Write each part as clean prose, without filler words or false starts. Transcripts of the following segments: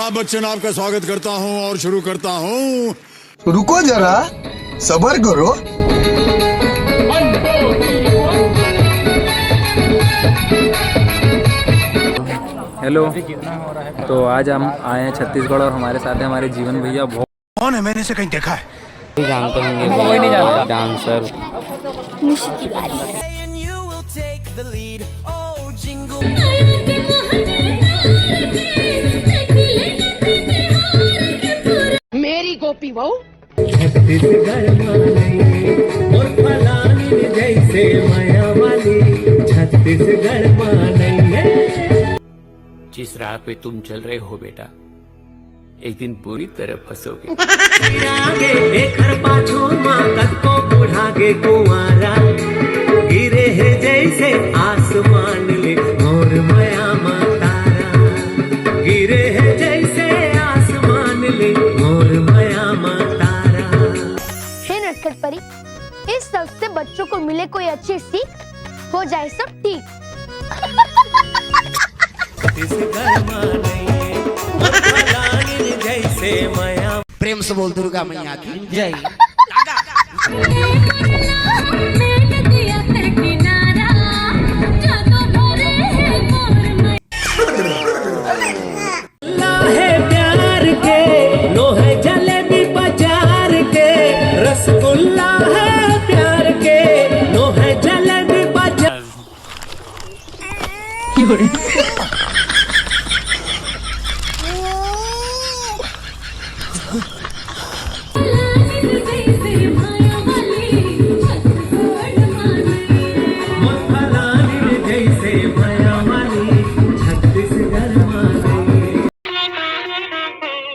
अमिताभ बच्चन आपका स्वागत करता हूं और शुरू करता हूं। रुको जरा, सब्र करो। हेलो, तो आज हम आए हैं छत्तीसगढ़ और हमारे साथ हैं हमारे जीवन भैया। बहुत कौन है? मैंने से कहीं देखा है। जानते होंगे, कोई नहीं जानता। डांसर मेरी गोपी बहू छत्तीसगढ़ और फलानी जैसे माया वाली छत्तीसगढ़ नहीं है। जिस राह पे तुम चल रहे हो बेटा, एक दिन पूरी तरह फंसोगे। आगे देखर पाछो माकत को बुढ़ागे कुंवारा गिरे है जैसे आसमान ले और माया मातारा गिरे है जैसे आसमान ले और माया मातारा। हे नटखट परी, इस सब से बच्चों को मिले कोई अच्छी सीख, हो जाए सब ठीक। जैसे माया। प्रेम से बोल दुर्गा मैया की जय। प्यार के लो है जलेबी बाजार के रसगुल्ला है प्यार के लो है जलेबी बाजार।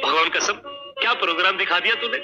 भगवान कसम, क्या प्रोग्राम दिखा दिया तूने।